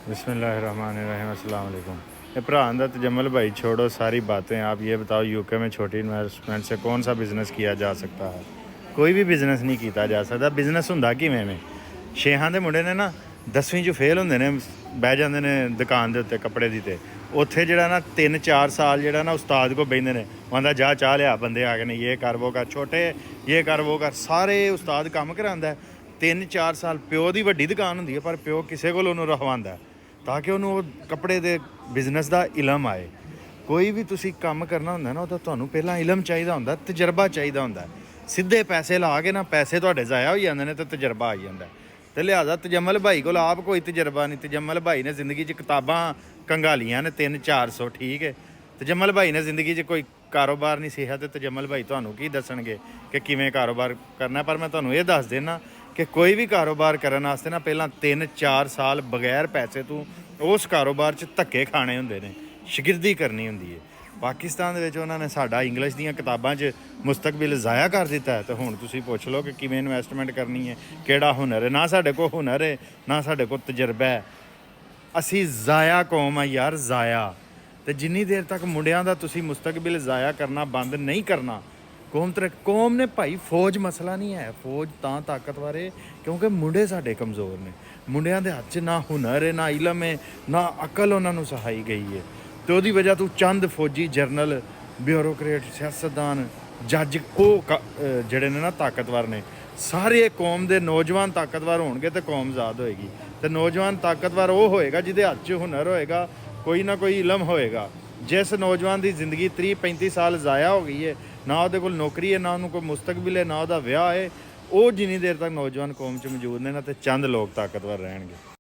बिस्मिल्लाहिर्रहमानिर्रहीम अस्सलाम वालेकुम। ये भरा तजम्मल भाई, छोड़ो सारी बातें, आप ये बताओ यूके में छोटी इन्वेस्टमेंट से कौन सा बिज़नेस किया जा सकता है। कोई भी बिज़नेस नहीं किया जा सकता। बिज़नेस हुंदा किवें में छेहां दे मुंडे ने ना 10वीं च फेल होंदे ने, बह जांदे ने दुकान दे उत्ते कपड़े दी, ते उत्थे जेह्ड़ा ना 3-4 साल जेह्ड़ा ना उस्ताद को बहिंदे ने, आंदा जा चाह लिया, बंदे आ गए ने, ये कर वो कर, छोटे ये कर वो कर, सारे उस्ताद कम्म करांदा है। 3-4 साल प्यो दी वड्डी दुकान हुंदी है, पर प्यो किसे कोल ओनू रखवांदा है ताकि ਉਹਨੂੰ ਕੱਪੜੇ ਦੇ ਬਿਜ਼ਨਸ ਦਾ ਇਲਮ ਆਏ। ਕੋਈ ਵੀ ਤੁਸੀਂ ਕੰਮ ਕਰਨਾ ਹੁੰਦਾ ਨਾ, ਉਹਦਾ ਤੁਹਾਨੂੰ ਪਹਿਲਾਂ ਇਲਮ ਚਾਹੀਦਾ ਹੁੰਦਾ, ਤਜਰਬਾ ਚਾਹੀਦਾ ਹੁੰਦਾ। ਸਿੱਧੇ ਪੈਸੇ ਲਾ ਕੇ ਨਾ ਪੈਸੇ ਤੁਹਾਡੇ ਜ਼ਾਇਆ ਹੋ ਜਾਂਦੇ ਨੇ ਤੇ ਤਜਰਬਾ ਆ ਜਾਂਦਾ। ਤੇ ਲਿਹਾਜ਼ਾ ਤਜਮਲ ਭਾਈ ਕੋਲ ਆਪ ਕੋਈ ਤਜਰਬਾ ਨਹੀਂ। ਤਜਮਲ ਭਾਈ ਨੇ ਜ਼ਿੰਦਗੀ 'ਚ ਕਿਤਾਬਾਂ ਕੰਗਾਲੀਆਂ ਨੇ 300-400, ਠੀਕ ਹੈ। ਤਜਮਲ ਭਾਈ ਨੇ ਜ਼ਿੰਦਗੀ 'ਚ ਕੋਈ ਕਾਰੋਬਾਰ ਨਹੀਂ ਸਿੱਖਿਆ, ਤੇ ਤਜਮਲ ਭਾਈ ਤੁਹਾਨੂੰ ਕੀ ਦੱਸਣਗੇ ਕਿ ਕਿਵੇਂ ਕਾਰੋਬਾਰ ਕਰਨਾ। ਪਰ ਮੈਂ ਤੁਹਾਨੂੰ ਇਹ ਦੱਸ ਦੇਣਾ ਕਿ ਕੋਈ ਵੀ ਕਾਰੋਬਾਰ ਕਰਨ ਵਾਸਤੇ ਨਾ ਪਹਿਲਾਂ 3-4 ਸਾਲ ਬਗੈਰ ਪੈਸੇ ਤੋਂ ਉਸ ਕਾਰੋਬਾਰ 'ਚ ਧੱਕੇ ਖਾਣੇ ਹੁੰਦੇ ਨੇ, ਸ਼ਾਗਿਰਦੀ ਕਰਨੀ ਹੁੰਦੀ ਹੈ। ਪਾਕਿਸਤਾਨ ਦੇ ਵਿੱਚ ਉਹਨਾਂ ਨੇ ਸਾਡਾ ਇੰਗਲਿਸ਼ ਦੀਆਂ ਕਿਤਾਬਾਂ 'ਚ ਮੁਸਤਕਬਲ ਜ਼ਾਇਆ ਕਰ ਦਿੱਤਾ ਹੈ। ਤੇ ਹੁਣ ਤੁਸੀਂ ਪੁੱਛ ਲਓ ਕਿ ਕਿਵੇਂ ਇਨਵੈਸਟਮੈਂਟ ਕਰਨੀ ਹੈ, ਕਿਹੜਾ ਹੁਨਰ ਹੈ। ਨਾ ਸਾਡੇ ਕੋਲ ਹੁਨਰ ਹੈ, ਨਾ ਸਾਡੇ ਕੋਲ ਤਜਰਬਾ ਹੈ। ਅਸੀਂ ਜ਼ਾਇਆ ਕੌਮ ਆ ਯਾਰ, ਜ਼ਾਇਆ। ਤੇ ਜਿੰਨੀ ਦੇਰ ਤੱਕ ਮੁੰਡਿਆਂ ਦਾ ਤੁਸੀਂ ਮੁਸਤਕਬਲ ਜ਼ਾਇਆ ਕਰਨਾ ਬੰਦ ਨਹੀਂ ਕਰਨਾ, ਕੌਮ ਨੇ ਭਾਈ, ਫੌਜ ਮਸਲਾ ਨਹੀਂ ਹੈ। ਫੌਜ ਤਾਂ ਤਾਕਤਵਰ ਹੈ ਕਿਉਂਕਿ ਮੁੰਡੇ ਸਾਡੇ ਕਮਜ਼ੋਰ ਨੇ। ਮੁੰਡਿਆਂ ਦੇ ਹੱਥ 'ਚ ਨਾ ਹੁਨਰ ਹੈ, ਨਾ ਇਲਮ ਹੈ, ਨਾ ਅਕਲ ਉਹਨਾਂ ਨੂੰ ਸਿਖਾਈ ਗਈ ਹੈ। ਤੇ ਉਹਦੀ ਵਜ੍ਹਾ ਤੋਂ ਚੰਦ ਫੌਜੀ, ਜਰਨਲ, ਬਿਊਰੋਕਰੇਟ, ਸਿਆਸਤਦਾਨ, ਜੱਜ, ਉਹ ਜਿਹੜੇ ਨੇ ਨਾ ਤਾਕਤਵਰ ਨੇ। ਸਾਰੇ ਕੌਮ ਦੇ ਨੌਜਵਾਨ ਤਾਕਤਵਰ ਹੋਣਗੇ ਤੇ ਕੌਮ ਆਜ਼ਾਦ ਹੋਏਗੀ। ਤੇ ਨੌਜਵਾਨ ਤਾਕਤਵਰ ਉਹ ਹੋਏਗਾ ਜਿਹਦੇ ਹੱਥ 'ਚ ਹੁਨਰ ਹੋਏਗਾ, ਕੋਈ ਨਾ ਕੋਈ ਇਲਮ ਹੋਏਗਾ। ਜਿਸ ਨੌਜਵਾਨ ਦੀ ਜ਼ਿੰਦਗੀ 30-35 ਸਾਲ ਜ਼ਾਇਆ ਹੋ ਗਈ ਹੈ, ਨਾ ਉਹਦੇ ਕੋਲ ਨੌਕਰੀ ਹੈ, ਨਾ ਉਹਨੂੰ ਕੋਈ ਮੁਸਤਕਬਲ ਹੈ, ਨਾ ਉਹਦਾ ਵਿਆਹ ਹੈ, ਉਹ ਜਿੰਨੀ ਦੇਰ ਤੱਕ ਨੌਜਵਾਨ ਕੌਮ 'ਚ ਮੌਜੂਦ ਨੇ ਨਾ, ਤੇ ਚੰਦ ਲੋਕ ਤਾਕਤਵਰ ਰਹਿਣਗੇ।